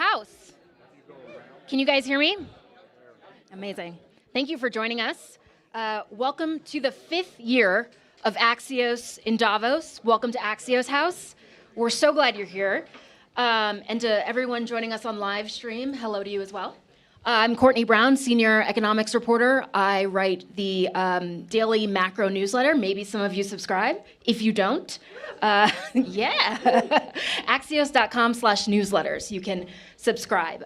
House. Can you guys hear me? Amazing. Thank you for joining us. Welcome to the 5th year of Axios in Davos. Welcome to Axios House. We're so glad you're here. And to everyone joining us on live stream, hello to you as well. I'm Courtney Brown, Senior Economics Reporter. I write the daily macro newsletter. Maybe some of you subscribe. If you don't, yeah, Axios.com/newsletters. You can subscribe.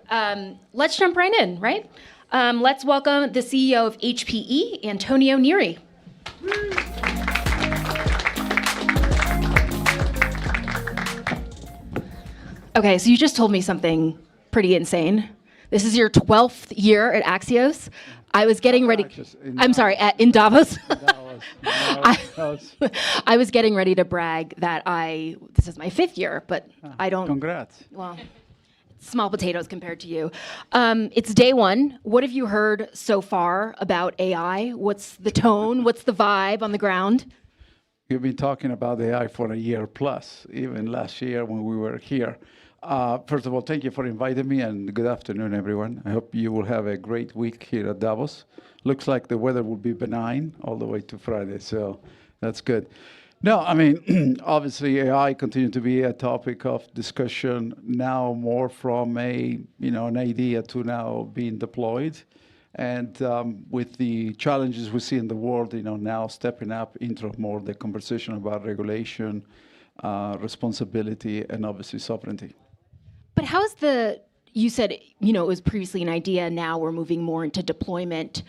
Let's jump right in, right? Let's welcome the CEO of HPE, Antonio Neri. Okay, so you just told me something pretty insane. This is your 12th year at Axios. I was getting ready. I'm sorry, in Davos. I was getting ready to brag that this is my 5th year, but I don't. Congrats. Well, small potatoes compared to you. It's day one. What have you heard so far about AI? What's the tone? What's the vibe on the ground? We've been talking about AI for a year plus, even last year when we were here. First of all, thank you for inviting me, and good afternoon, everyone. I hope you will have a great week here at Davos. Looks like the weather will be benign all the way to Friday, so that's good. No, I mean, obviously, AI continues to be a topic of discussion now, more from an idea to now being deployed. And with the challenges we see in the world, now stepping up into more the conversation about regulation, responsibility, and obviously sovereignty. But how's you said, it was previously an idea, now we're moving more into deployment.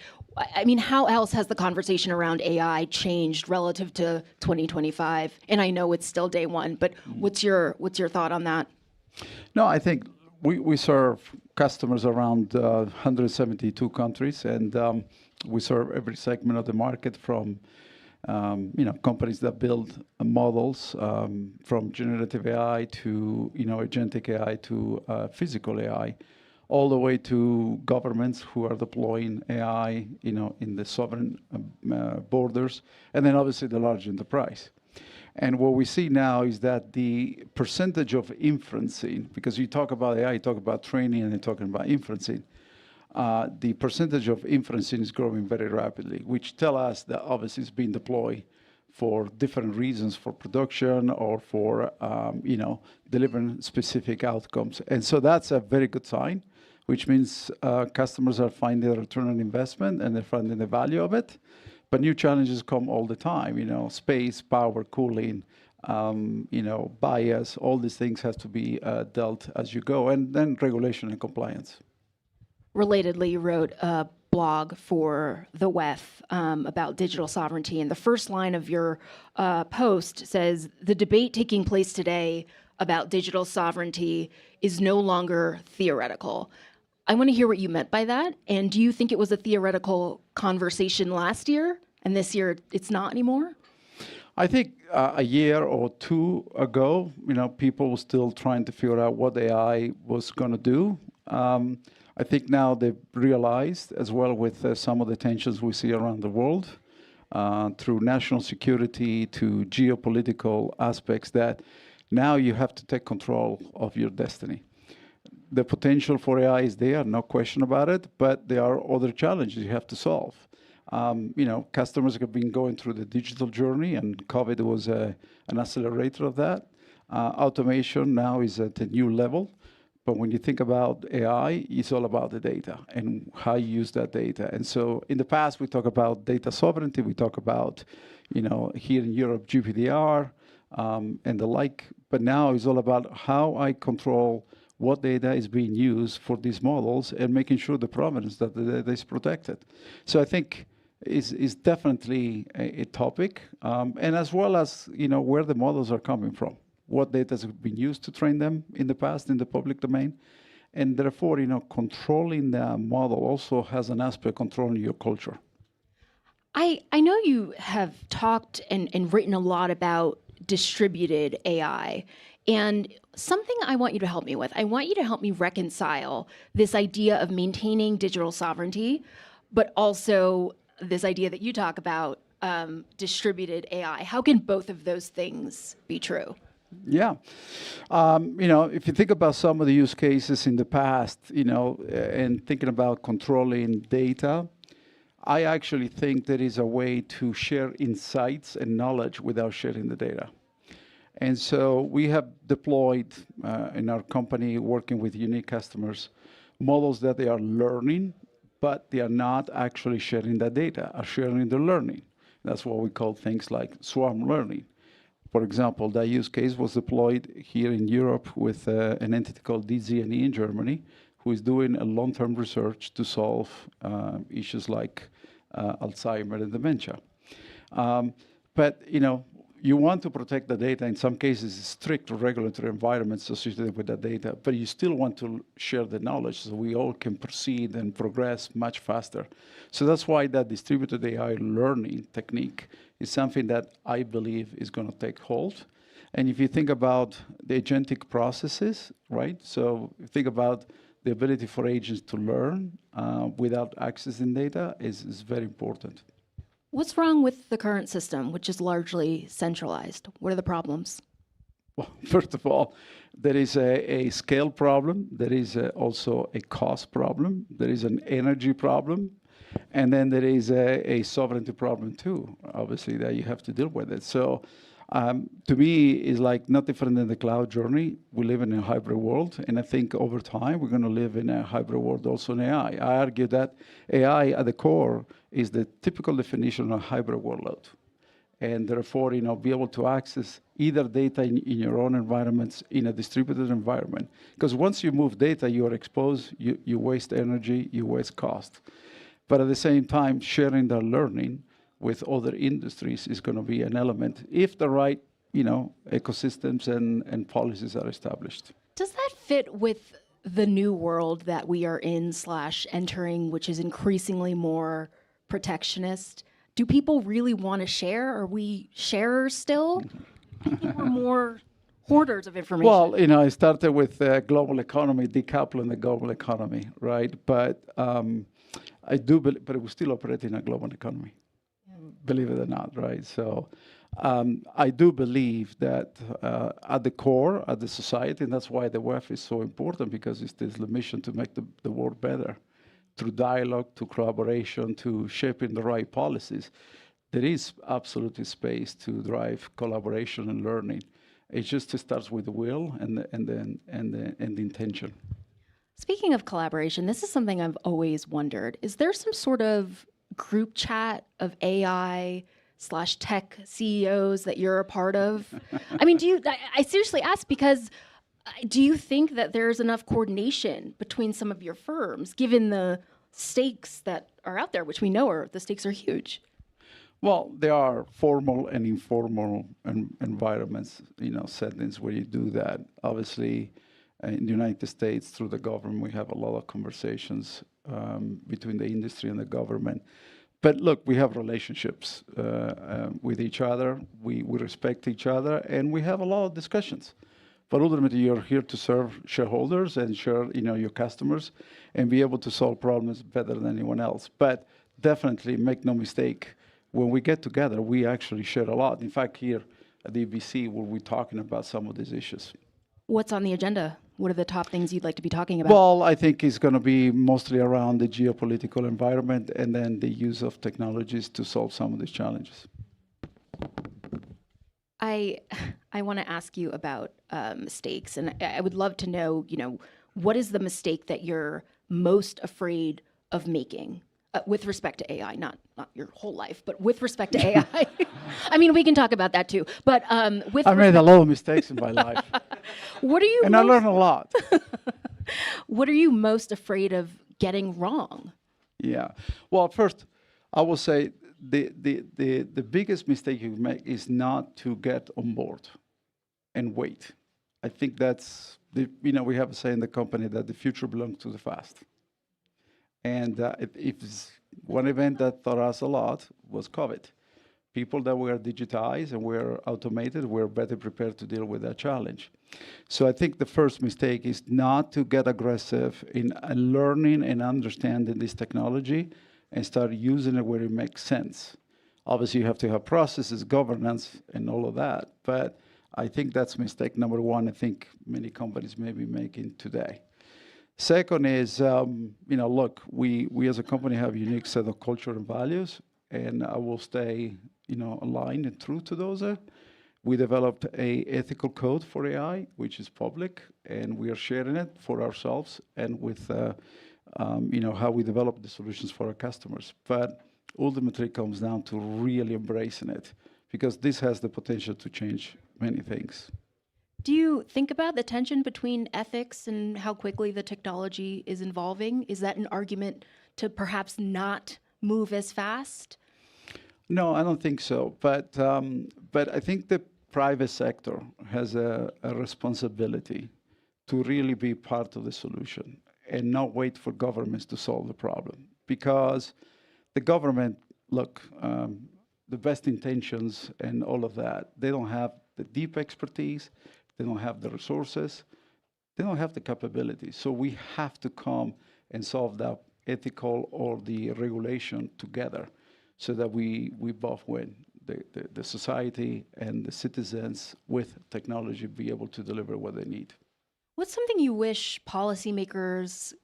I mean, how else has the conversation around AI changed relative to 2025? And I know it's still day one, but what's your thought on that? No, I think we serve customers around 172 countries, and we serve every segment of the market from companies that build models from generative AI to agentic AI to physical AI, all the way to governments who are deploying AI in the sovereign borders, and then obviously the large enterprise. And what we see now is that the percentage of inferencing, because you talk about AI, you talk about training, and you're talking about inferencing, the percentage of inferencing is growing very rapidly, which tell us that obviously it's being deployed for different reasons, for production or for delivering specific outcomes. And so that's a very good sign, which means customers are finding a return on investment and they're finding the value of it. But new challenges come all the time, space, power, cooling, bias, all these things have to be dealt as you go, and then regulation and compliance. Relatedly, you wrote a blog for the WEF about digital sovereignty, and the first line of your post says, "The debate taking place today about digital sovereignty is no longer theoretical." I want to hear what you meant by that, and do you think it was a theoretical conversation last year, and this year it's not anymore? I think a year or two ago, people were still trying to figure out what AI was going to do. I think now they've realized, as well with some of the tensions we see around the world, through national security to geopolitical aspects, that now you have to take control of your destiny. The potential for AI is there, no question about it, but there are other challenges you have to solve. Customers have been going through the digital journey, and COVID was an accelerator of that. Automation now is at a new level. But when you think about AI, it's all about the data and how you use that data. And so in the past, we talk about data sovereignty. We talk about, here in Europe, GDPR and the like. But now it's all about how I control what data is being used for these models and making sure the provenance that the data is protected. So I think is definitely a topic, and as well as, where the models are coming from. What data has been used to train them in the past in the public domain. And therefore, controlling the model also has an aspect controlling your culture. I know you have talked and written a lot about distributed AI. And something I want you to help me with, I want you to help me reconcile this idea of maintaining digital sovereignty, but also this idea that you talk about, distributed AI. How can both of those things be true? Yeah. If you think about some of the use cases in the past, and thinking about controlling data, I actually think there is a way to share insights and knowledge without sharing the data. And so we have deployed in our company, working with unique customers, models that they are learning, but they are not actually sharing that data, are sharing the learning. That's what we call things like swarm learning. For example, that use case was deployed here in Europe with an entity called DZNE in Germany, who is doing a long-term research to solve issues like Alzheimer and dementia. But you want to protect the data. In some cases, strict regulatory environments associated with that data, but you still want to share the knowledge so we all can proceed and progress much faster. So that's why that distributed AI learning technique is something that I believe is going to take hold. And if you think about the agentic processes, right? So think about the ability for agents to learn without accessing data is very important. What's wrong with the current system, which is largely centralized? What are the problems? Well, first of all, there is a scale problem. There is also a cost problem. There is an energy problem. And then there is a sovereignty problem too, obviously, that you have to deal with it. So to me, it's like not different than the cloud journey. We live in a hybrid world. And I think over time, we're going to live in a hybrid world also in AI. I argue that AI at the core is the typical definition of a hybrid workload. And therefore, be able to access either data in your own environments, in a distributed environment. Because once you move data, you are exposed, you waste energy, you waste cost. But at the same time, sharing the learning with other industries is going to be an element if the right, ecosystems and policies are established. Does that fit with the new world that we are in / entering, which is increasingly more protectionist? Do people really want to share? Are we sharers still? I think we're more hoarders of information. Well, I started with global economy, decoupling the global economy, right? But I do believe, but we still operate in a global economy, believe it or not, right? So I do believe that at the core, at the society, and that's why the WEF is so important, because it's this mission to make the world better through dialogue, to collaboration, to shaping the right policies. There is absolutely space to drive collaboration and learning. It just starts with the will and the intention. Speaking of collaboration, this is something I've always wondered. Is there some sort of group chat of AI / tech CEOs that you're a part of? I mean, I seriously ask because do you think that there's enough coordination between some of your firms, given the stakes that are out there, which we know the stakes are huge? Well, there are formal and informal environments, settings where you do that. Obviously, in the United States, through the government, we have a lot of conversations between the industry and the government. But look, we have relationships with each other. We respect each other, and we have a lot of discussions. But ultimately, you're here to serve shareholders and your customers, and be able to solve problems better than anyone else. But definitely, make no mistake, when we get together, we actually share a lot. In fact, here at the EBC, we'll be talking about some of these issues. What's on the agenda? What are the top things you'd like to be talking about? Well, I think it's going to be mostly around the geopolitical environment and then the use of technologies to solve some of these challenges. I want to ask you about mistakes, and I would love to know, what is the mistake that you're most afraid of making with respect to AI? Not your whole life, but with respect to AI. I mean, we can talk about that too. But I made a lot of mistakes in my life. What are you? And I learned a lot. What are you most afraid of getting wrong? Yeah. Well, first, I will say the biggest mistake you make is not to get on board and wait. I think that's we have a saying in the company that the future belongs to the fast. And if one event that taught us a lot was COVID. People that were digitized and were automated were better prepared to deal with that challenge. So I think the first mistake is not to get aggressive in learning and understanding this technology and start using it where it makes sense. Obviously, you have to have processes, governance, and all of that. But I think that's mistake number one. I think many companies may be making today. Second is, look, we as a company have a unique set of culture and values, and I will stay, aligned and true to those. We developed a ethical code for AI, which is public, and we are sharing it for ourselves and with, how we develop the solutions for our customers. But ultimately, it comes down to really embracing it, because this has the potential to change many things. Do you think about the tension between ethics and how quickly the technology is evolving? Is that an argument to perhaps not move as fast? No, I don't think so. But I think the private sector has a responsibility to really be part of the solution and not wait for governments to solve the problem. Because the government, look, the best intentions and all of that, they don't have the deep expertise, they don't have the resources, they don't have the capability. So we have to come and solve that ethical or the regulation together so that we both win. The society and the citizens with technology be able to deliver what they need. What's something you wish policymakers,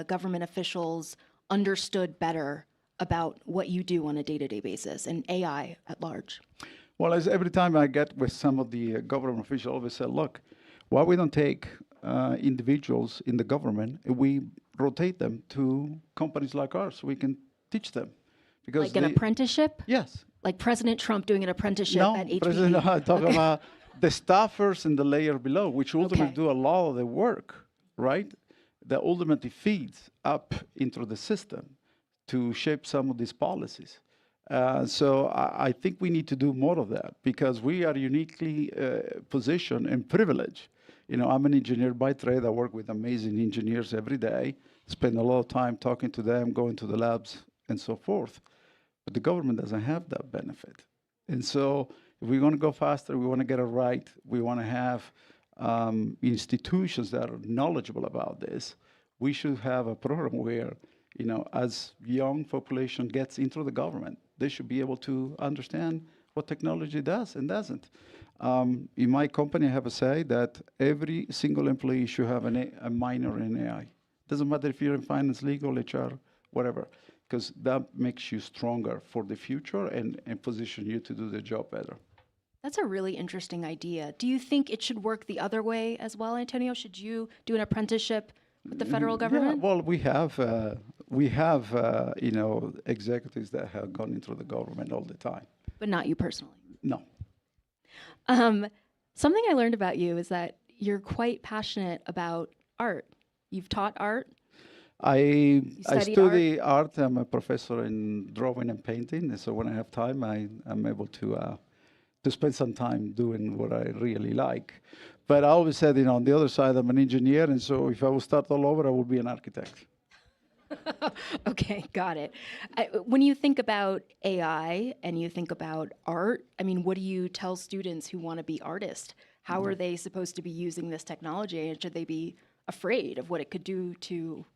government officials understood better about what you do on a day-to-day basis and AI at large? Well, as every time I get with some of the government officials, I always say, look, why we don't take individuals in the government and we rotate them to companies like ours so we can teach them. Because like an apprenticeship? Yes. Like President Trump doing an apprenticeship at HPE? President, I talk about the staffers in the layer below, which ultimately do a lot of the work, right? That ultimately feeds up into the system to shape some of these policies. So I think we need to do more of that because we are uniquely positioned and privileged. I'm an engineer by trade. I work with amazing engineers every day, spend a lot of time talking to them, going to the labs and so forth. But the government doesn't have that benefit. And so if we're going to go faster, we want to get it right, we want to have institutions that are knowledgeable about this, we should have a program where, as young population gets into the government, they should be able to understand what technology does and doesn't. In my company, I have a say that every single employee should have a minor in AI. Doesn't matter if you're in finance, legal, HR, whatever, because that makes you stronger for the future and position you to do the job better. That's a really interesting idea. Do you think it should work the other way as well, Antonio? Should you do an apprenticeship with the federal government? Yeah, well, we have executives that have gone into the government all the time. But not you personally? No. Something I learned about you is that you're quite passionate about art. You've taught art. I study art. I'm a professor in drawing and painting, and so when I have time, I'm able to spend some time doing what I really like. But I always said, on the other side, I'm an engineer, and so if I would start all over, I would be an architect. Okay, got it. When you think about AI and you think about art, what do you tell students who want to be artists? How are they supposed to be using this technology, and should they be afraid of what it could do to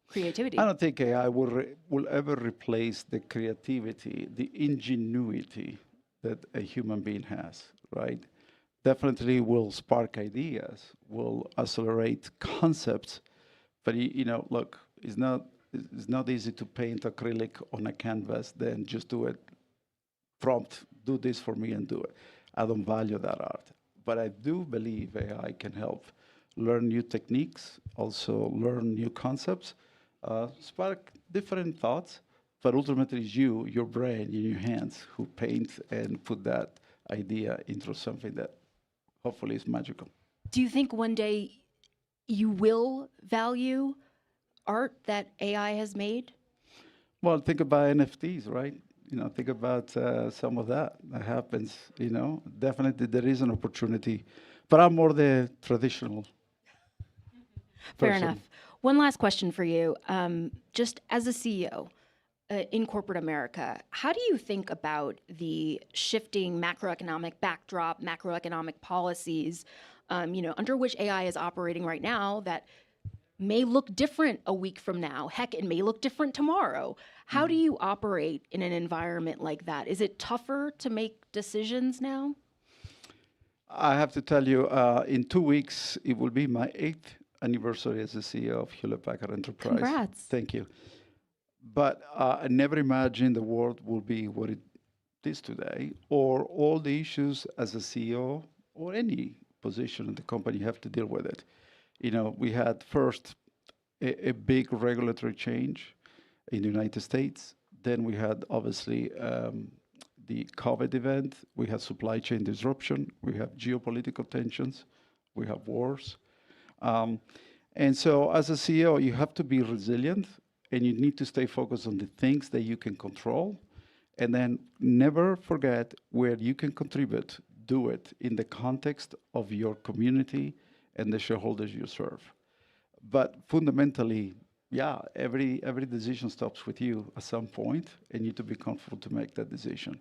creativity? I don't think AI will ever replace the creativity, the ingenuity that a human being has, right? Definitely will spark ideas, will accelerate concepts, but look, it's not easy to paint acrylic on a canvas, then just do it, prompt, do this for me and do it. I don't value that art, but I do believe AI can help learn new techniques, also learn new concepts, spark different thoughts, but ultimately it's your brain in your hands who paint and put that idea into something that hopefully is magical. Do you think one day you will value art that AI has made? Well, think about NFTs, right? Think about some of that happens, Definitely there is an opportunity, but I'm more the traditional Fair person. enough. One last question for you. Just as a CEO in corporate America, how do you think about the shifting macroeconomic backdrop, macroeconomic policies, under which AI is operating right now that may look different a week from now? Heck, it may look different tomorrow. How do you operate in an environment like that? Is it tougher to make decisions now? I have to tell you, in 2 weeks, it will be my 8th anniversary as the CEO of Hewlett Packard Enterprise. Congrats. Thank you. But I never imagined the world will be what it is today, or all the issues as a CEO or any position in the company you have to deal with it. We had first a big regulatory change in the United States. Then we had obviously the COVID event. We had supply chain disruption. We have geopolitical tensions. We have wars. And so as a CEO, you have to be resilient and you need to stay focused on the things that you can control. And then never forget where you can contribute, do it in the context of your community and the shareholders you serve. But fundamentally, yeah, every decision stops with you at some point, and you need to be comfortable to make that decision.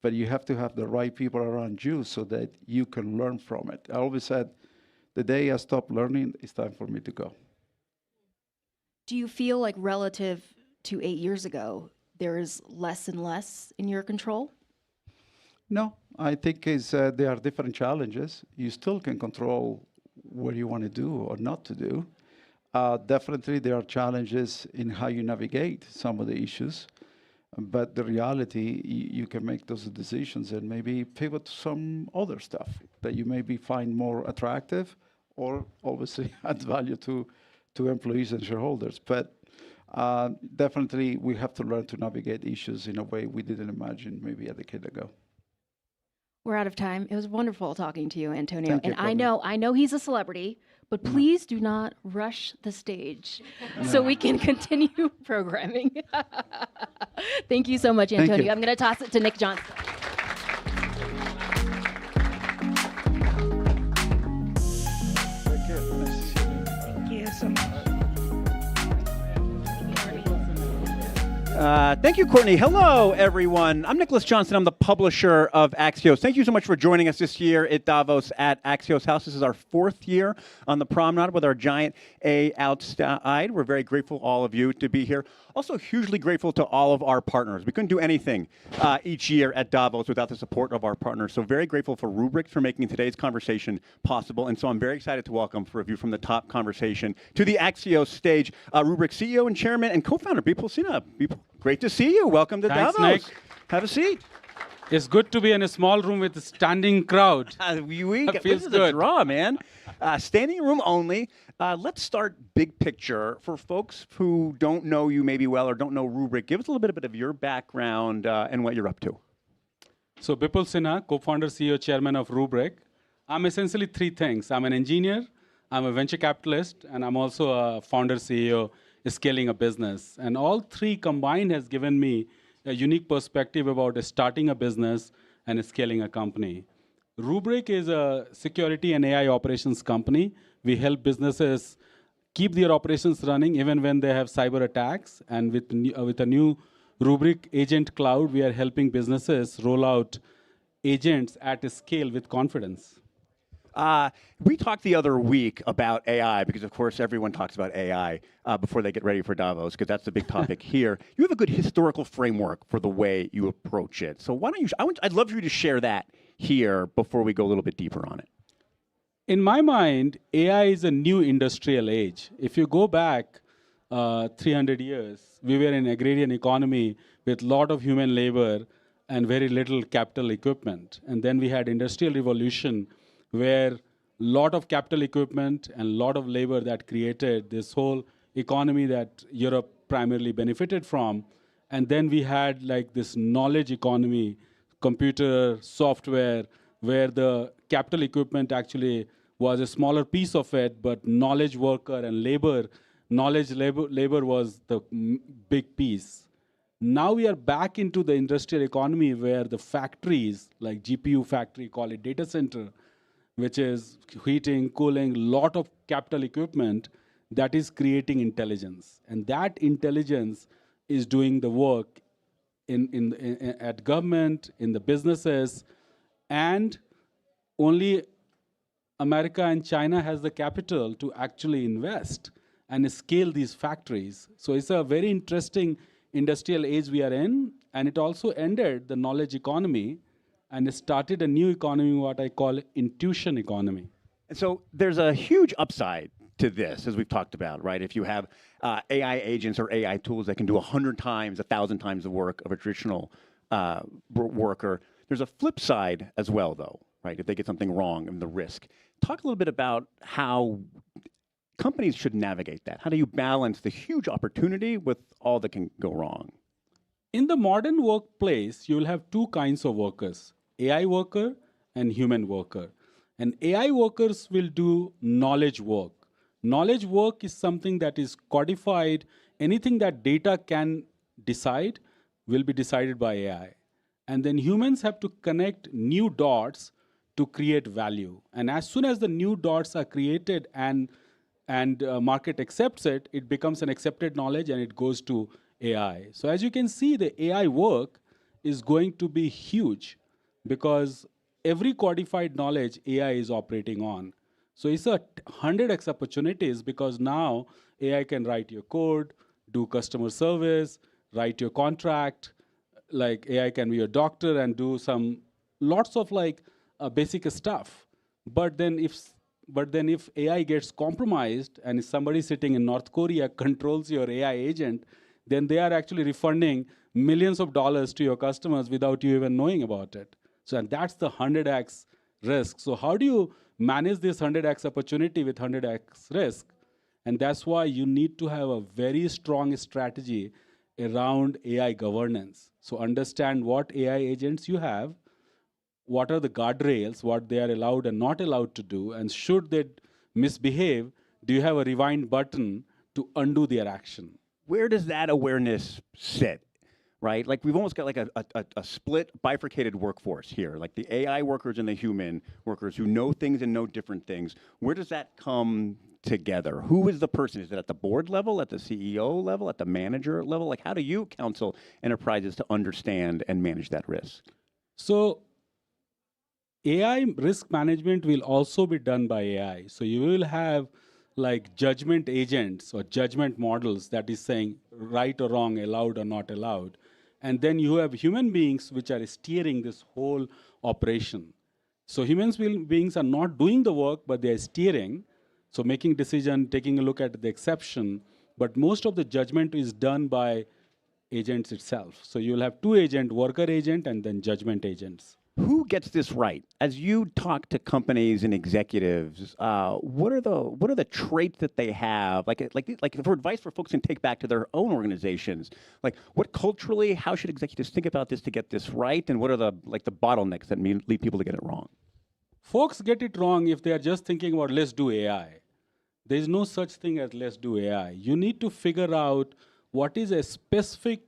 But you have to have the right people around you so that you can learn from it. I always said, the day I stop learning, it's time for me to go. Do you feel like relative to 8 years ago, there is less and less in your control? No, I think there are different challenges. You still can control what you want to do or not to do. Definitely, there are challenges in how you navigate some of the issues. But the reality, you can make those decisions and maybe pivot to some other stuff that you maybe find more attractive or obviously adds value to employees and shareholders. But definitely, we have to learn to navigate issues in a way we didn't imagine maybe a decade ago. We're out of time. It was wonderful talking to you, Antonio. Thank you, And Courtney. I know he's a celebrity, but please do not rush the stage so we can continue programming. Thank you so much, Thank Antonio. you. I'm going to toss it to Nick Johnson. Thank you so much. Thank you, Courtney. Hello, everyone. I'm Nicholas Johnson. I'm the publisher of Axios. Thank you so much for joining us this year at Davos at Axios House. This is our 4th year on the promenade with our giant A outside. We're very grateful, all of you, to be here. Also hugely grateful to all of our partners. We couldn't do anything each year at Davos without the support of our partners. So very grateful for Rubrik for making today's conversation possible. And so I'm very excited to welcome, for a view from the top conversation, to the Axios stage, Rubrik CEO and chairman and co-founder, Bipul Sinha. Bipul, great to see you. Welcome to Thanks, Davos. Nick. Have a seat. It's good to be in a small room with a standing crowd. This feels is a good. draw, man. Standing room only. Let's start big picture. For folks who don't know you maybe well or don't know Rubrik, give us a little bit of your background and what you're up to. So Bipul Sinha, co-founder, CEO, chairman of Rubrik. I'm essentially 3 things. I'm an engineer, I'm a venture capitalist, and I'm also a founder, CEO, scaling a business. And all 3 combined has given me a unique perspective about starting a business and scaling a company. Rubrik is a security and AI operations company. We help businesses keep their operations running even when they have cyber attacks. And with a new Rubrik Agent Cloud, we are helping businesses roll out agents at a scale with confidence. We talked the other week about AI because, of course, everyone talks about AI before they get ready for Davos because that's the big topic here. You have a good historical framework for the way you approach it. So why don't you? I'd love for you to share that here before we go a little bit deeper on it. In my mind, AI is a new industrial age. If you go back 300 years, we were in agrarian economy with a lot of human labor and very little capital equipment. And then we had industrial revolution where a lot of capital equipment and a lot of labor that created this whole economy that Europe primarily benefited from. And then we had like this knowledge economy, computer, software, where the capital equipment actually was a smaller piece of it, but knowledge worker and labor was the big piece. Now we are back into the industrial economy where the factories, like GPU factory, call it data center, which is heating, cooling, lot of capital equipment that is creating intelligence. And that intelligence is doing the work at government, in the businesses, and only America and China has the capital to actually invest and scale these factories. So it's a very interesting industrial age we are in, and it also ended the knowledge economy. and it started a new economy, what I call intuition economy. And so there's a huge upside to this, as we've talked about, right? If you have AI agents or AI tools that can do 100 times, 1,000 times the work of a traditional worker, there's a flip side as well, though, right? If they get something wrong and the risk. Talk a little bit about how companies should navigate that. How do you balance the huge opportunity with all that can go wrong? In the modern workplace, you will have two kinds of workers, AI worker and human worker. And AI workers will do knowledge work. Knowledge work is something that is codified. Anything that data can decide will be decided by AI. And then humans have to connect new dots to create value. And as soon as the new dots are created and market accepts it, it becomes an accepted knowledge and it goes to AI. So as you can see, the AI work is going to be huge because every codified knowledge AI is operating on. So it's a 100x opportunities because now AI can write your code, do customer service, write your contract. Like AI can be your doctor and do lots of basic stuff. But then if AI gets compromised and if somebody sitting in North Korea controls your AI agent, then they are actually refunding millions of dollars to your customers without you even knowing about it. So and that's the 100x risk. So how do you manage this 100x opportunity with 100x risk? And that's why you need to have a very strong strategy around AI governance. So understand what AI agents you have, what are the guardrails, what they are allowed and not allowed to do, and should they misbehave, do you have a rewind button to undo their action? Where does that awareness sit? Right? Like we've almost got like a split, bifurcated workforce here, like the AI workers and the human workers who know things and know different things. Where does that come together? Who is the person? Is it at the board level, at the CEO level, at the manager level? Like how do you counsel enterprises to understand and manage that risk? So AI risk management will also be done by AI. So you will have like judgment agents or judgment models that is saying right or wrong, allowed or not allowed. And then you have human beings which are steering this whole operation. So beings are not doing the work, but they are steering. So making decision, taking a look at the exception. But most of the judgment is done by agents itself. So you'll have two agents, worker agent and then judgment agents. Who gets this right? As you talk to companies and executives, what are the traits that they have? Like for advice for folks can take back to their own organizations. Like what culturally, how should executives think about this to get this right? And what are the bottlenecks that lead people to get it wrong? Folks get it wrong if they are just thinking about let's do AI. There is no such thing as let's do AI. You need to figure out what is a specific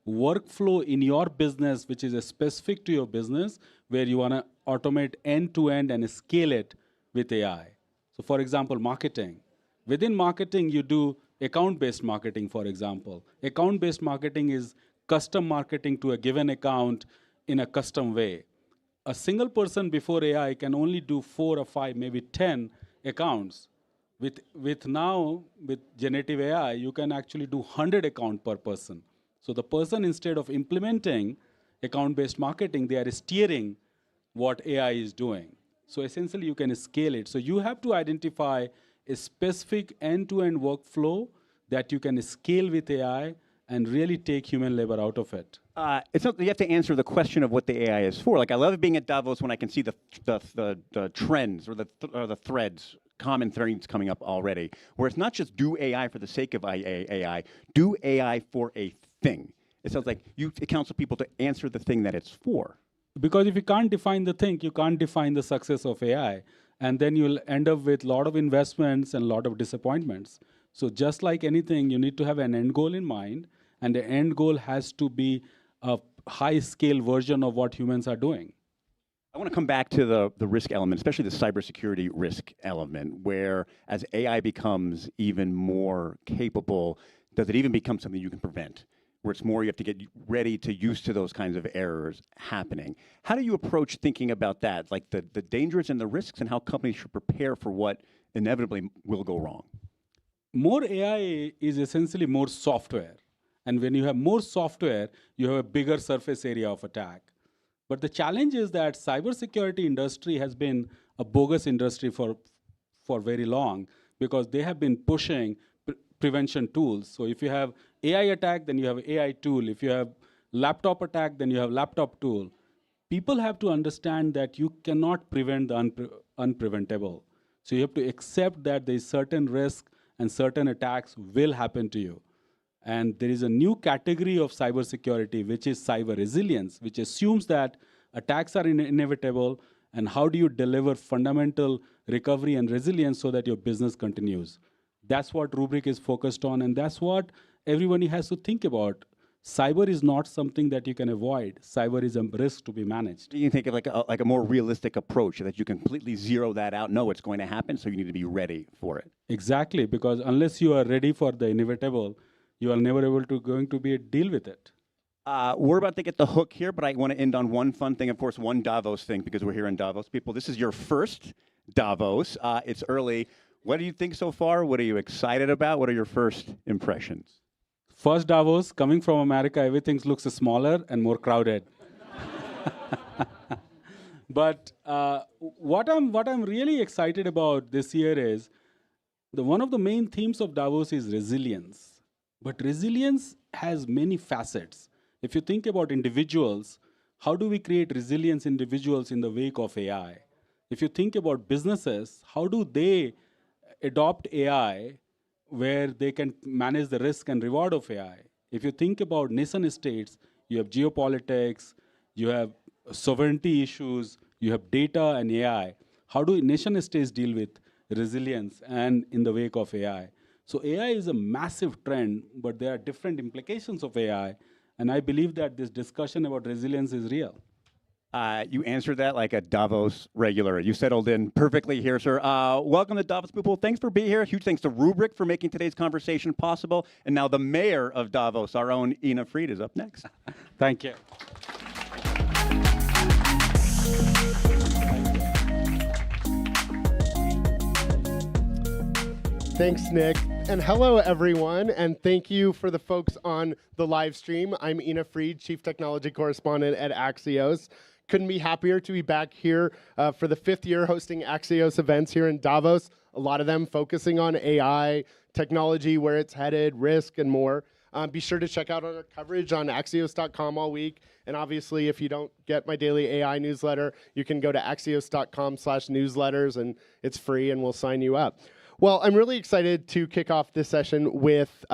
workflow in your business, which is specific to your business, where you want to automate end-to-end and scale it with AI. So for example, marketing. Within marketing, you do account-based marketing, for example. Account-based marketing is custom marketing to a given account in a custom way. A single person before AI can only do 4 or 5, maybe 10 accounts. With generative AI, you can actually do 100 accounts per person. So the person, instead of implementing account-based marketing, they are steering what AI is doing. So essentially, you can scale it. So you have to identify a specific end-to-end workflow that you can scale with AI and really take human labor out of it. It's not, you have to answer the question of what the AI is for. Like I love being at Davos when I can see the trends or the threads, common threads coming up already, where it's not just do AI for the sake of AI, do AI for a thing. It sounds like you counsel people to answer the thing that it's for. Because if you can't define the thing, you can't define the success of AI. And then you'll end up with a lot of investments and a lot of disappointments. So just like anything, you need to have an end goal in mind. And the end goal has to be a high-scale version of what humans are doing. I want to come back to the risk element, especially the cybersecurity risk element, where as AI becomes even more capable, does it even become something you can prevent? Where it's more you have to get ready to used to those kinds of errors happening. How do you approach thinking about that, like the dangers and the risks and how companies should prepare for what inevitably will go wrong? More AI is essentially more software. And when you have more software, you have a bigger surface area of attack. But the challenge is that cybersecurity industry has been a bogus industry for very long because they have been pushing prevention tools. So if you have AI attack, then you have AI tool. If you have laptop attack, then you have laptop tool. People have to understand that you cannot prevent the unpreventable. So you have to accept that there is certain risk and certain attacks will happen to you. And there is a new category of cybersecurity, which is cyber resilience, which assumes that attacks are inevitable, and how do you deliver fundamental recovery and resilience so that your business continues. That's what Rubrik is focused on, and that's what everybody has to think about. Cyber is not something that you can avoid. Cyber is a risk to be managed. You can think of like a more realistic approach that you completely zero that out, know what's going to happen, so you need to be ready for it. Exactly, because unless you are ready for the inevitable, you are never able to deal with it. We're about to get the hook here, but I want to end on one fun thing, of course, one Davos thing, because we're here in Davos. People, this is your first Davos. It's early. What do you think so far? What are you excited about? What are your first impressions? First Davos, coming from America, everything looks smaller and more crowded. But what I'm really excited about this year is one of the main themes of Davos is resilience. But resilience has many facets. If you think about individuals, how do we create resilience individuals in the wake of AI? If you think about businesses, how do they adopt AI where they can manage the risk and reward of AI? If you think about nation states, you have geopolitics, you have sovereignty issues, you have data and AI. How do nation states deal with resilience and in the wake of AI? So AI is a massive trend, but there are different implications of AI. And I believe that this discussion about resilience is real. You answered that like a Davos regular. You settled in perfectly here, sir. Welcome to Davos, people. Thanks for being here. Huge thanks to Rubrik for making today's conversation possible. And now the mayor of Davos, our own Ina Fried, is up next. Thank you. Thanks, Nick. And hello, everyone. And thank you for the folks on the live stream. I'm Ina Fried, Chief Technology Correspondent at Axios. Couldn't be happier to be back here for the 5th year hosting Axios events here in Davos. A lot of them focusing on AI, technology, where it's headed, risk, and more. Be sure to check out our coverage on Axios.com all week. And obviously, if you don't get my daily AI newsletter, you can go to Axios.com/newsletters, and it's free, and we'll sign you up. Well, I'm really excited to kick off this session with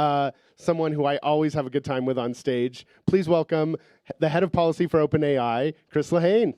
someone who I always have a good time with on stage. Please welcome the head of policy for OpenAI, Chris Lehane.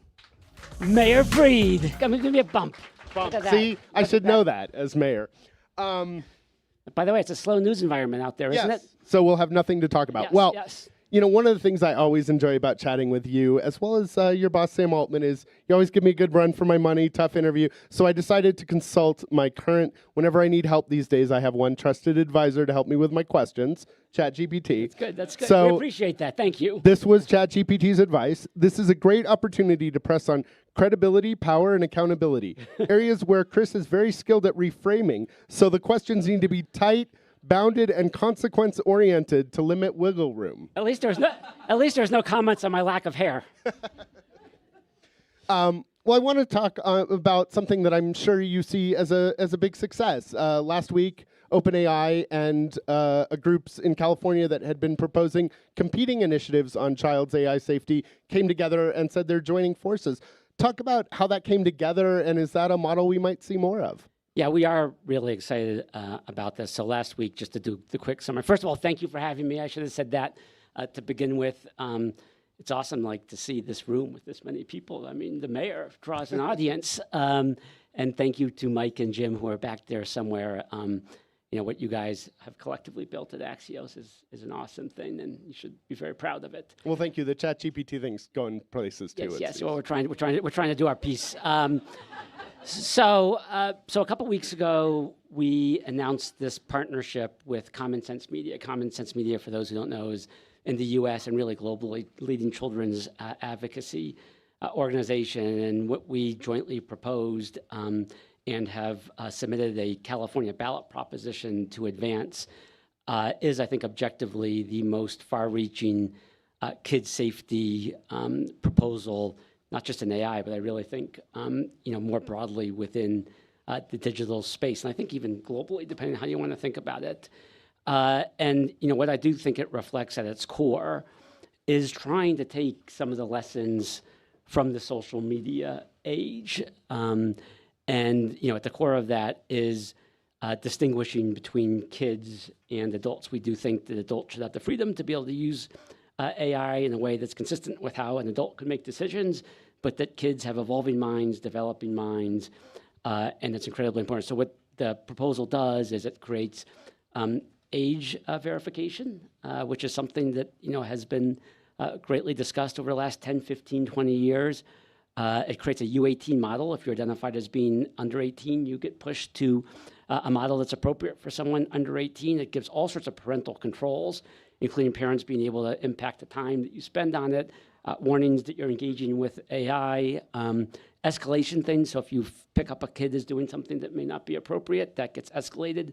Mayor Fried. Give me a bump. Look at that. See, I Look should at know that. that as mayor. By the way, it's a slow news environment out there, isn't it? So we'll have nothing to talk about. Yes, well, yes. You know, one of the things I always enjoy about chatting with you, as well as your boss, Sam Altman, is you always give me a good run for my money, tough interview. So I decided to consult my current, whenever I need help these days, I have one trusted advisor to help me with my questions, ChatGPT. That's good. That's good. So we appreciate that. Thank you. This was ChatGPT's advice. This is a great opportunity to press on credibility, power, and accountability, areas where Chris is very skilled at reframing. So the questions need to be tight, bounded, and consequence-oriented to limit wiggle room. At least there's no comments on my lack of hair. Well, I want to talk about something that I'm sure you see as a big success. Last week, OpenAI and groups in California that had been proposing competing initiatives on child's AI safety came together and said they're joining forces. Talk about how that came together, and is that a model we might see more of? Yeah, we are really excited about this. So last week, just to do the quick summary. First of all, thank you for having me. I should have said that to begin with. It's awesome, like, to see this room with this many people. I mean, the mayor draws an audience. And thank you to Mike and Jim, who are back there somewhere. You know, what you guys have collectively built at Axios is an awesome thing, and you should be very proud of it. Well, thank you. The ChatGPT thing's going places too. Yes. Well, we're trying to do our piece. So a couple weeks ago, we announced this partnership with Common Sense Media. Common Sense Media, for those who don't know, is in the U.S. and really globally leading children's advocacy organization. And what we jointly proposed and have submitted a California ballot proposition to advance is, I think, objectively the most far-reaching kid safety proposal not just in AI, but I really think, more broadly within the digital space, and I think even globally, depending on how you want to think about it. And what I do think it reflects at its core is trying to take some of the lessons from the social media age. And at the core of that is distinguishing between kids and adults. We do think that adults should have the freedom to be able to use AI in a way that's consistent with how an adult can make decisions, but that kids have evolving minds, developing minds, and it's incredibly important. So what the proposal does is it creates age verification, which is something that has been greatly discussed over the last 10, 15, 20 years. It creates a U18 model. If you're identified as being under 18, you get pushed to a model that's appropriate for someone under 18. It gives all sorts of parental controls, including parents being able to impact the time that you spend on it, warnings that you're engaging with AI, escalation things. So if you pick up a kid who's doing something that may not be appropriate, that gets escalated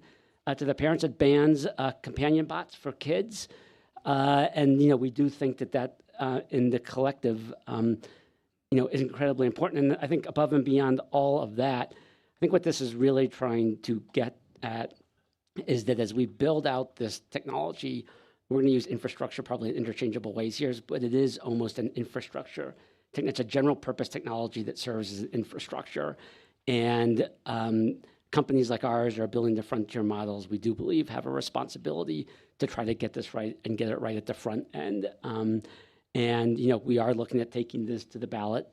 to the parents. It bans companion bots for kids. And we do think that in the collective, is incredibly important. And I think above and beyond all of that, I think what this is really trying to get at is that as we build out this technology, we're going to use infrastructure probably in interchangeable ways here, but it is almost an infrastructure. It's a general purpose technology that serves as an infrastructure. And companies like ours are building the frontier models. We do believe have a responsibility to try to get this right and get it right at the front end. And we are looking at taking this to the ballot.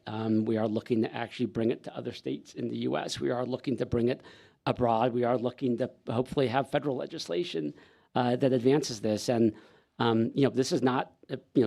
We are looking to actually bring it to other states in the U.S. We are looking to bring it abroad. We are looking to hopefully have federal legislation that advances this. And this is not,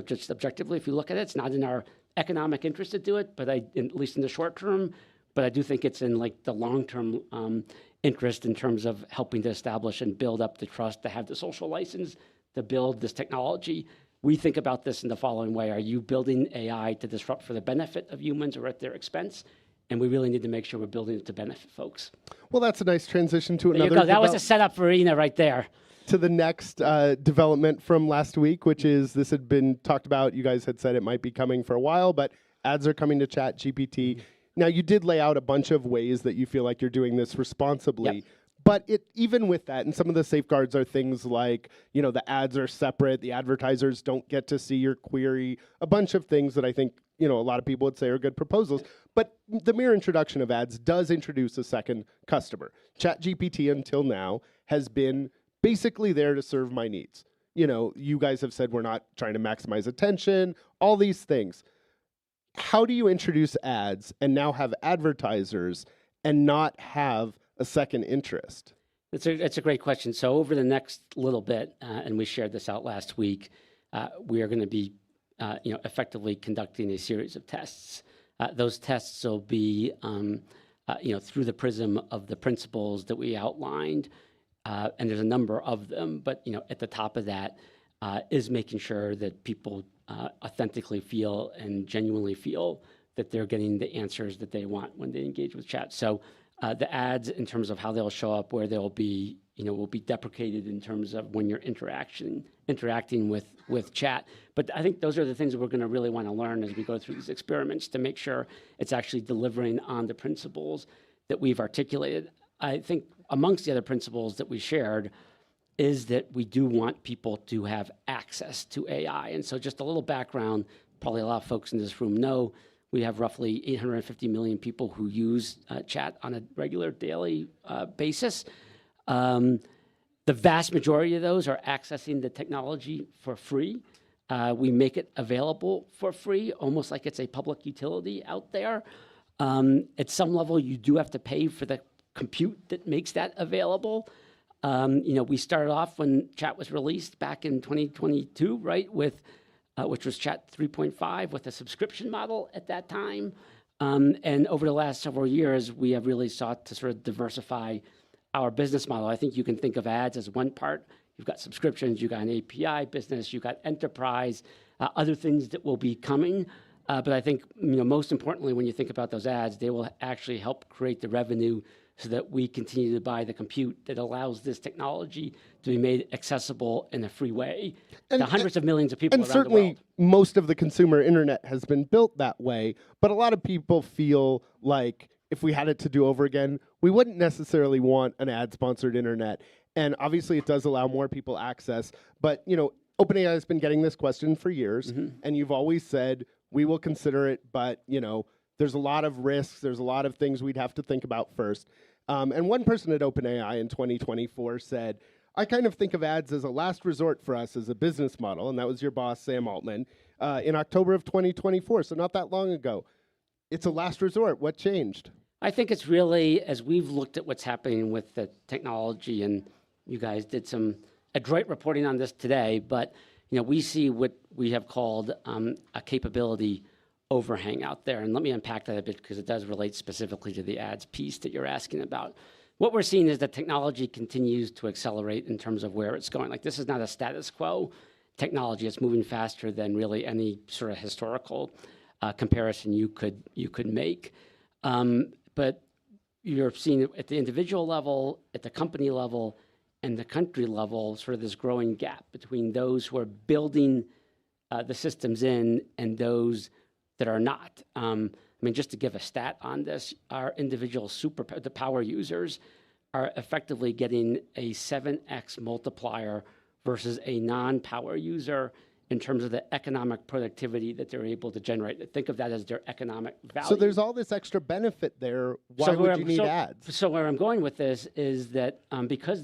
just objectively, if you look at it, it's not in our economic interest to do it, but at least in the short term. But I do think it's in the long-term interest in terms of helping to establish and build up the trust to have the social license to build this technology. We think about this in the following way. Are you building AI to disrupt for the benefit of humans or at their expense? And we really need to make sure we're building it to benefit folks. Well, that's a nice transition to There you another. go. That was a setup for Ina right there. To the next development from last week, which is this had been talked about. You guys had said it might be coming for a while, but ads are coming to ChatGPT. Now, you did lay out a bunch of ways that you feel like you're doing this responsibly. Yep. But even with that, and some of the safeguards are things like, the ads are separate, the advertisers don't get to see your query, a bunch of things that I think, a lot of people would say are good proposals. But the mere introduction of ads does introduce a second customer. ChatGPT until now has been basically there to serve my needs. You guys have said we're not trying to maximize attention, all these things. How do you introduce ads and now have advertisers and not have a second interest? It's a great question. So over the next little bit, and we shared this out last week, we are going to be effectively conducting a series of tests. Those tests will be through the prism of the principles that we outlined, and there's a number of them. But at the top of that is making sure that people authentically feel and genuinely feel that they're getting the answers that they want when they engage with chat. So the ads, in terms of how they'll show up, where they'll be, will be deprecated in terms of when you're interacting with chat. But I think those are the things that we're going to really want to learn as we go through these experiments to make sure it's actually delivering on the principles that we've articulated. I think amongst the other principles that we shared is that we do want people to have access to AI. And so just a little background, probably a lot of folks in this room know, we have roughly 850 million people who use chat on a regular daily basis. The vast majority of those are accessing the technology for free. We make it available for free, almost like it's a public utility out there. At some level, you do have to pay for the compute that makes that available. We started off when chat was released back in 2022, right, with which was Chat 3.5 with a subscription model at that time. And over the last several years, we have really sought to sort of diversify our business model. I think you can think of ads as one part. You've got subscriptions, you've got an API business, you've got enterprise, other things that will be coming. But I think most importantly, when you think about those ads, they will actually help create the revenue so that we continue to buy the compute that allows this technology to be made accessible in a free way to hundreds of millions of people And around certainly, the world. most of the consumer internet has been built that way. But a lot of people feel like if we had it to do over again, we wouldn't necessarily want an ad-sponsored internet. And obviously, it does allow more people access. But OpenAI has been getting this question for years, and you've always said we will consider it, but there's a lot of risks. There's a lot of things we'd have to think about first. And one person at OpenAI in 2024 said, I kind of think of ads as a last resort for us as a business model, and that was your boss, Sam Altman, in October of 2024, so not that long ago. It's a last resort. What changed? I think it's really, as we've looked at what's happening with the technology, and you guys did some adroit reporting on this today, but we see what we have called a capability overhang out there. And let me unpack that a bit because it does relate specifically to the ads piece that you're asking about. What we're seeing is that technology continues to accelerate in terms of where it's going. Like, this is not a status quo technology. It's moving faster than really any sort of historical comparison you could make. But you're seeing it at the individual level, at the company level, and the country level, sort of this growing gap between those who are building the systems in and those that are not. Just to give a stat on this, our individual the power users are effectively getting a 7x multiplier versus a non-power user in terms of the economic productivity that they're able to generate. Think of that as their economic value. So there's all this extra benefit there. Why would you need ads? So where I'm going with this is that because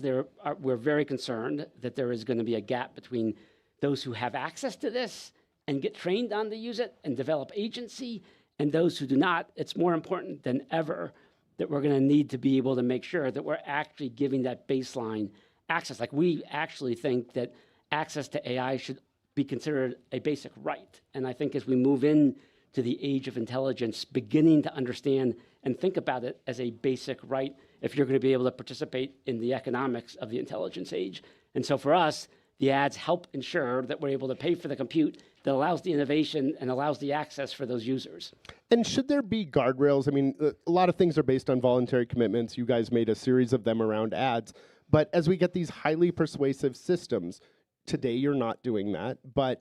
we're very concerned that there is going to be a gap between those who have access to this and get trained on to use it and develop agency, and those who do not, it's more important than ever that we're going to need to be able to make sure that we're actually giving that baseline access. Like, we actually think that access to AI should be considered a basic right. And I think as we move in to the age of intelligence, beginning to understand and think about it as a basic right if you're going to be able to participate in the economics of the intelligence age. And so for us, the ads help ensure that we're able to pay for the compute that allows the innovation and allows the access for those users. And should there be guardrails? A lot of things are based on voluntary commitments. You guys made a series of them around ads. But as we get these highly persuasive systems, today you're not doing that. But,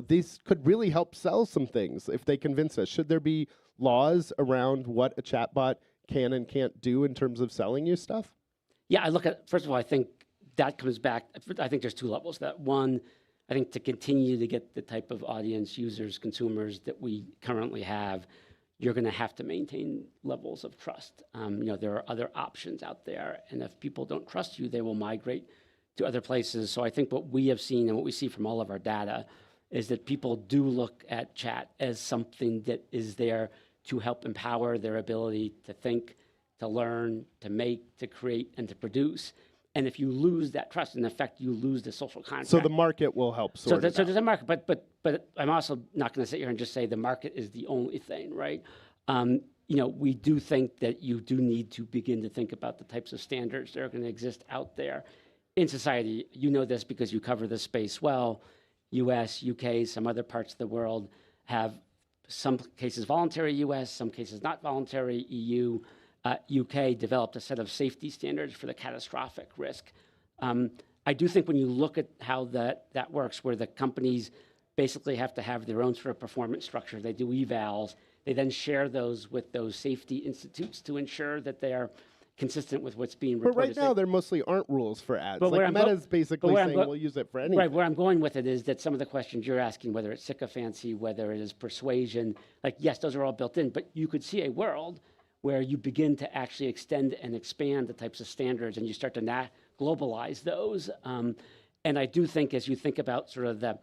these could really help sell some things if they convince us. Should there be laws around what a chatbot can and can't do in terms of selling you stuff? Yeah, first of all, I think that comes back. I think there's two levels. That one, I think to continue to get the type of audience, users, consumers that we currently have, you're going to have to maintain levels of trust. There are other options out there, and if people don't trust you, they will migrate to other places. So I think what we have seen and what we see from all of our data is that people do look at chat as something that is there to help empower their ability to think, to learn, to make, to create, and to produce. And if you lose that trust, in effect, you lose the social contract. So the market will help sort it out. So there's a market, but I'm also not going to sit here and just say the market is the only thing, right? We do think that you do need to begin to think about the types of standards that are going to exist out there in society. You know this because you cover this space well. US, UK, some other parts of the world have some cases voluntary US, some cases not voluntary EU. UK developed a set of safety standards for the catastrophic risk. I do think when you look at how that works, where the companies basically have to have their own sort of performance structure, they do evals, they then share those with those safety institutes to ensure that they are consistent with what's being reported. But right now, there mostly aren't rules for ads. But like Meta's basically saying we'll use it for anything. Right, where I'm going with it is that some of the questions you're asking, whether it's sycophancy, whether it is persuasion, yes, those are all built in, but you could see a world where you begin to actually extend and expand the types of standards and you start to globalize those. And I do think as you think about sort of the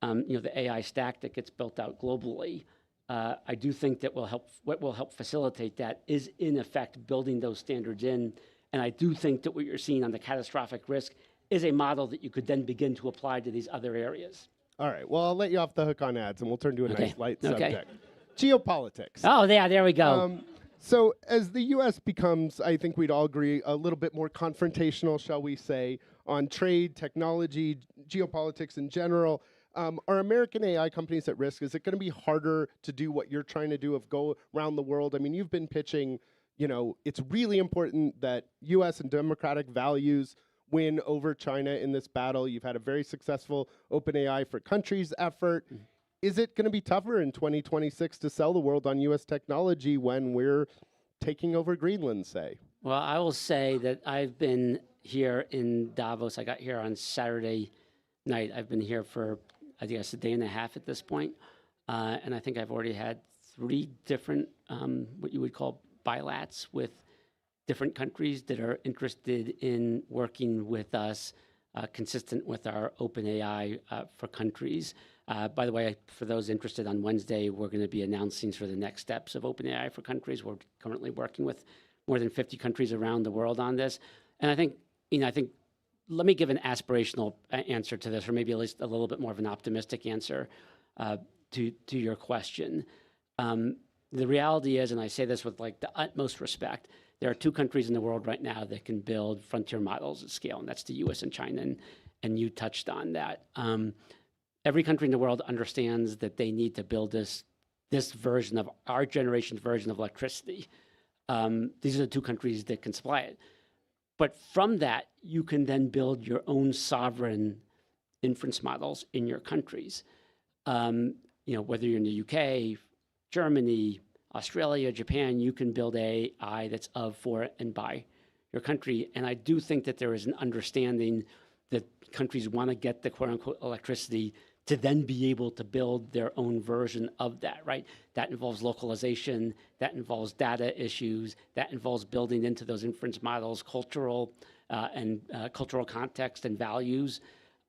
AI stack that gets built out globally, I do think that what will help facilitate that is, in effect, building those standards in. And I do think that what you're seeing on the catastrophic risk is a model that you could then begin to apply to these other areas. All right. Well, I'll let you off the hook on ads, and we'll turn to a nice light subject. Geopolitics. Oh, yeah, there we go. So as the U.S. becomes, I think we'd all agree, a little bit more confrontational, shall we say, on trade, technology, geopolitics in general, are American AI companies at risk? Is it going to be harder to do what you're trying to do of go around the world? You've been pitching, it's really important that U.S. and democratic values win over China in this battle. You've had a very successful OpenAI for Countries effort. Is it going to be tougher in 2026 to sell the world on U.S. technology when we're taking over Greenland, say? Well, I will say that I've been here in Davos. I got here on Saturday night. I've been here for, I guess, a day and a half at this point. And I think I've already had 3 different, what you would call bilats with different countries that are interested in working with us, consistent with our OpenAI for Countries. By the way, for those interested, on Wednesday, we're going to be announcing sort of the next steps of OpenAI for Countries. We're currently working with more than 50 countries around the world on this. And I think, let me give an aspirational answer to this, or maybe at least a little bit more of an optimistic answer to your question. The reality is, and I say this with like the utmost respect, there are 2 countries in the world right now that can build frontier models at scale, and that's the US and China, and you touched on that. Every country in the world understands that they need to build this version of our generation's version of electricity. These are the 2 countries that can supply it. But from that, you can then build your own sovereign inference models in your countries. Whether you're in the UK, Germany, Australia, Japan, you can build AI that's of, for, and by your country. And I do think that there is an understanding that countries want to get the quote-unquote electricity to then be able to build their own version of that, right? That involves localization, that involves data issues, that involves building into those inference models cultural cultural context and values.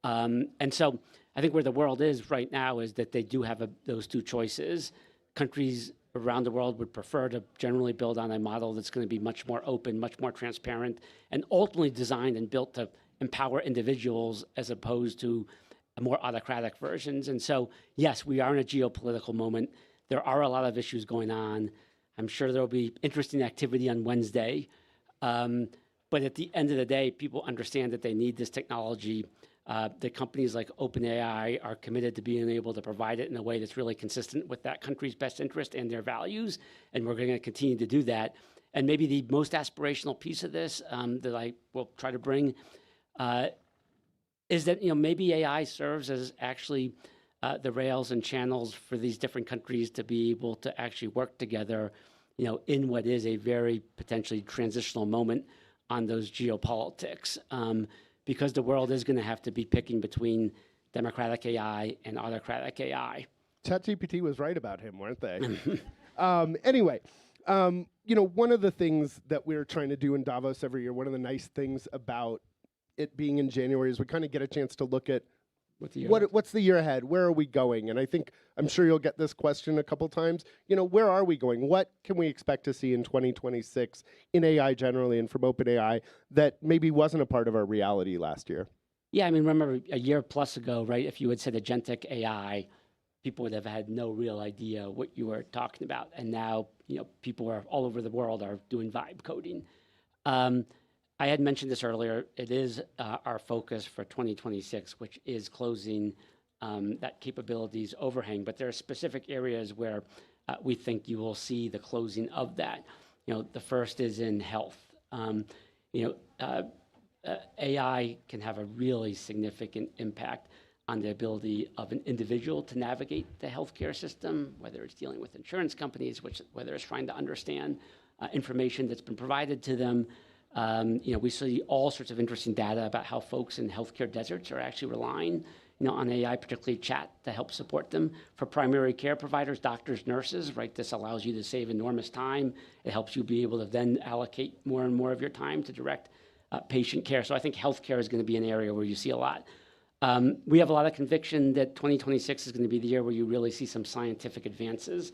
And so I think where the world is right now is that they do have those 2 choices. Countries around the world would prefer to generally build on a model that's going to be much more open, much more transparent, and ultimately designed and built to empower individuals as opposed to more autocratic versions. And so, yes, we are in a geopolitical moment. There are a lot of issues going on. I'm sure there will be interesting activity on Wednesday. But at the end of the day, people understand that they need this technology. The companies like OpenAI are committed to being able to provide it in a way that's really consistent with that country's best interest and their values, and we're going to continue to do that. And maybe the most aspirational piece of this that I will try to bring is that maybe AI serves as actually the rails and channels for these different countries to be able to actually work together, in what is a very potentially transitional moment on those geopolitics. Because the world is going to have to be picking between democratic AI and autocratic AI. ChatGPT was right about him, weren't they? Anyway, one of the things that we're trying to do in Davos every year, one of the nice things about it being in January is we kind of get a chance to look at what's the year ahead? Where are we going? And I'm sure you'll get this question a couple times. Where are we going? What can we expect to see in 2026 in AI generally and from OpenAI that maybe wasn't a part of our reality last year? Yeah, remember a year plus ago, right? If you had said agentic AI, people would have had no real idea what you were talking about. And now, people are all over the world are doing vibe coding. I had mentioned this earlier. It is our focus for 2026, which is closing that capabilities overhang. But there are specific areas where we think you will see the closing of that. The first is in health. AI can have a really significant impact on the ability of an individual to navigate the healthcare system, whether it's dealing with insurance companies, whether it's trying to understand information that's been provided to them. We see all sorts of interesting data about how folks in healthcare deserts are actually relying, on AI, particularly chat, to help support them. For primary care providers, doctors, nurses, right? This allows you to save enormous time. It helps you be able to then allocate more and more of your time to direct patient care. So I think healthcare is going to be an area where you see a lot. We have a lot of conviction that 2026 is going to be the year where you really see some scientific advances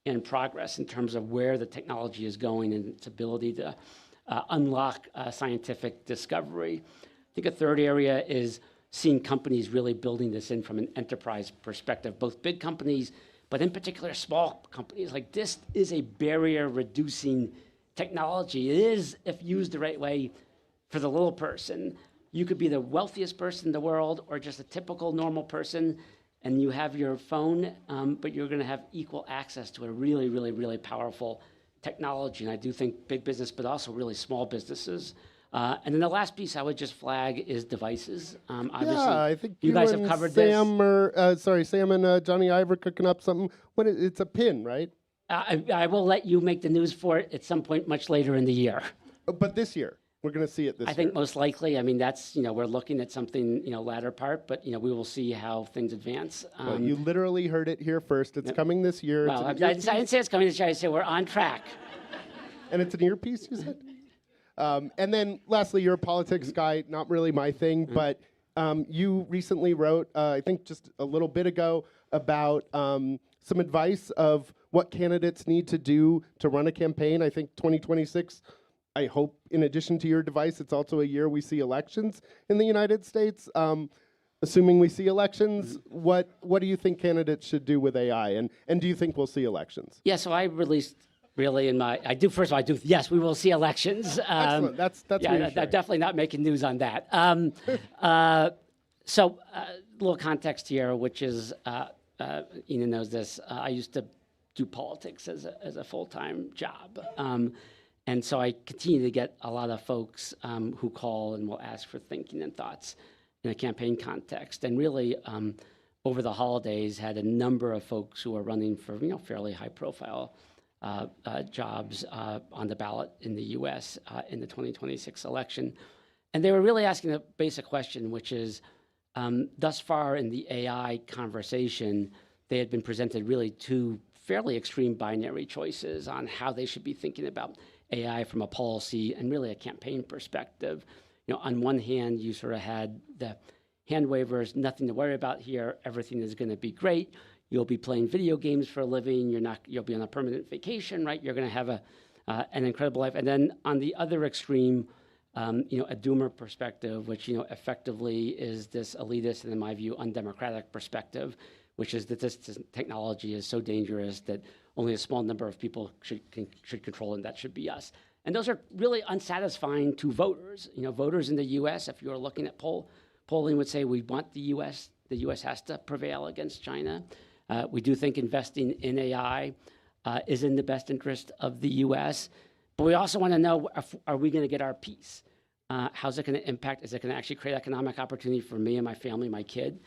and progress in terms of where the technology is going and its ability to unlock scientific discovery. I think a third area is seeing companies really building this in from an enterprise perspective, both big companies, but in particular small companies. Like, this is a barrier reducing technology. It is, if used the right way, for the little person. You could be the wealthiest person in the world or just a typical normal person, and you have your phone, but you're going to have equal access to a really, really, really powerful technology, and I do think big business, but also really small businesses. And then the last piece I would just flag is devices. Obviously, Yeah, I think you guys have and covered Sam this. Sam and Johnny Ive are cooking up something. It's a pin, right? I will let you make the news for it at some point much later in the year. But this year, we're going to see it this year. I think most likely. I mean, that's we're looking at something latter part, but we will see how things advance. Well, you literally heard it here first. It's coming this year. Well, I didn't say it's coming this year. I said we're on track. And it's an earpiece, you said? And then lastly, you're a politics guy, not really my thing, but you recently wrote, I think just a little bit ago, about some advice of what candidates need to do to run a campaign. I think 2026, I hope in addition to your advice, it's also a year we see elections in the United States. Assuming we see elections, what do you think candidates should do with AI? And do you think we'll see elections? Yeah, so I released really first of all, yes, we will see elections. Excellent. That's yeah, I'm definitely not making news on that. So a little context here, which is, Ina knows this, I used to do politics as a full-time job. And so I continue to get a lot of folks who call and will ask for thinking and thoughts in a campaign context. And really, over the holidays, had a number of folks who are running for fairly high-profile jobs on the ballot in the U.S. In the 2026 election. And they were really asking a basic question, which is, thus far in the AI conversation, they had been presented really two fairly extreme binary choices on how they should be thinking about AI from a policy and really a campaign perspective. On one hand, you sort of had the hand wavers, nothing to worry about here, everything is going to be great. You'll be playing video games for a living. You'll be on a permanent vacation, right? You're going to have an incredible life. And then on the other extreme, a doomer perspective, which effectively is this elitist and, in my view, undemocratic perspective, which is that this technology is so dangerous that only a small number of people should control, and that should be us. And those are really unsatisfying to voters. Voters in the U.S., if you're looking at polling, would say we want the U.S. has to prevail against China. We do think investing in AI is in the best interest of the U.S., but we also want to know, are we going to get our piece? How's it going to impact? Is it going to actually create economic opportunity for me and my family, my kid?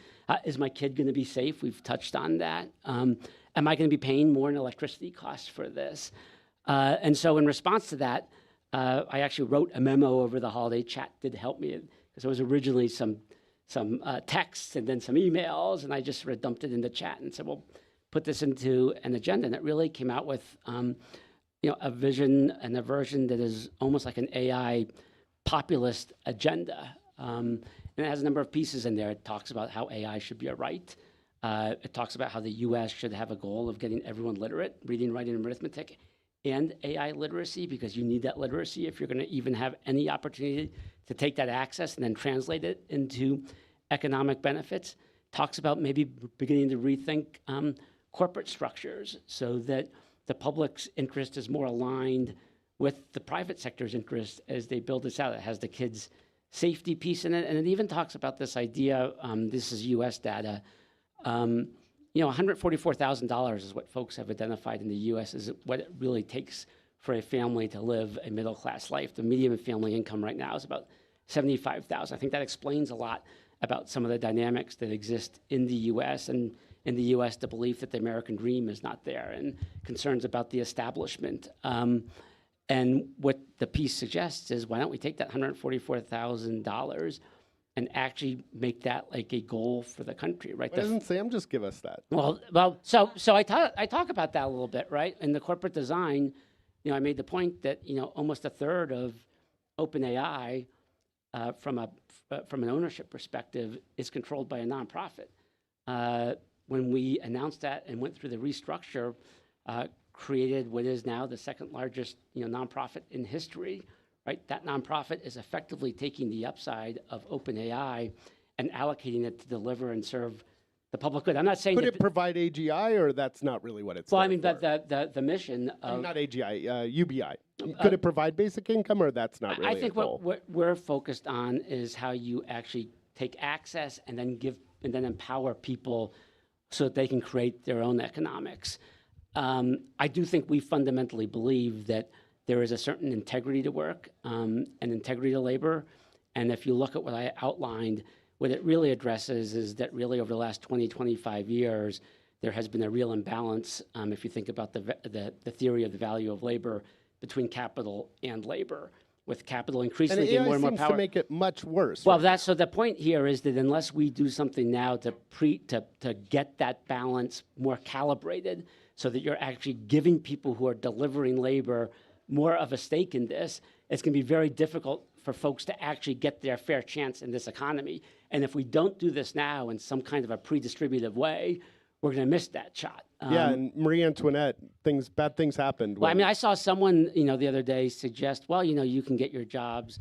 Is my kid going to be safe? We've touched on that. Am I going to be paying more in electricity costs for this? And so in response to that, I actually wrote a memo over the holiday. Chat did help me, because it was originally some texts and then some emails, and I just sort of dumped it in the chat and said, well, put this into an agenda. And it really came out with a vision and a version that is almost like an AI populist agenda. And it has a number of pieces in there. It talks about how AI should be a right. It talks about how the U.S. should have a goal of getting everyone literate, reading, writing, and arithmetic, and AI literacy, because you need that literacy if you're going to even have any opportunity to take that access and then translate it into economic benefits. Talks about maybe beginning to rethink corporate structures so that the public's interest is more aligned with the private sector's interest as they build this out. It has the kids' safety piece in it, and it even talks about this idea, this is U.S. data, $144,000 is what folks have identified in the U.S. is what it really takes for a family to live a middle-class life. The median family income right now is about $75,000. I think that explains a lot about some of the dynamics that exist in the U.S. and in the U.S. the belief that the American dream is not there and concerns about the establishment. And what the piece suggests is, why don't we take that $144,000 and actually make that like a goal for the country, right? Why doesn't Sam just give us that? Well, so I talk about that a little bit, right? In the corporate design, I made the point that almost a third of OpenAI, from an ownership perspective, is controlled by a nonprofit. When we announced that and went through the restructure, created what is now the second largest nonprofit in history, right? That nonprofit is effectively taking the upside of OpenAI and allocating it to deliver and serve the public good. I'm not saying could it provide AGI, or that's not really what it's. Well, I mean, but the mission of not AGI, UBI. Could it provide basic income, or that's not really? I think what we're focused on is how you actually take access and then empower people so that they can create their own economics. I do think we fundamentally believe that there is a certain integrity to work and integrity to labor. And if you look at what I outlined, what it really addresses is that really over the last 20, 25 years, there has been a real imbalance, if you think about the theory of the value of labor, between capital and labor, with capital increasingly And getting AI more and more seems power. to make it much worse. Well, right? so the point here is that unless we do something now to get that balance more calibrated, so that you're actually giving people who are delivering labor more of a stake in this, it's going to be very difficult for folks to actually get their fair chance in this economy. And if we don't do this now in some kind of a pre-distributive way, we're going to miss that shot. Yeah, and Marie Antoinette, bad things happened. Well, I when- mean, I saw someone, the other day suggest, well, you can get your jobs,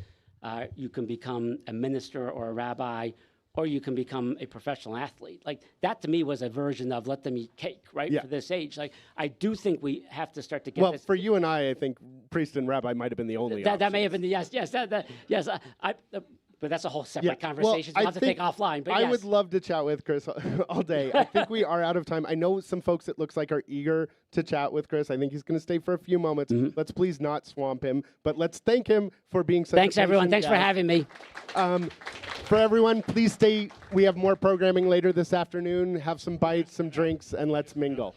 you can become a minister or a rabbi, or you can become a professional athlete. Like, that to me was a version of let them eat cake, right, Yeah. for this age. Like, I do think we have to start to get well, this. for you and I think priest and rabbi might have been the only That may have options. been the, yes. But that's a whole separate Yeah, conversation. well, We'll have to take offline. But I yes. would love to chat with Chris all day. I think we are out of time. I know some folks it looks like are eager to chat with Chris. I think he's going to stay for a few moments. Mm-hmm. Let's please not swamp him, but let's thank him for being such Thanks, a everyone. patient Thanks for guest. having me. For everyone, please stay. We have more programming later this afternoon. Have some bites, some drinks, and let's mingle.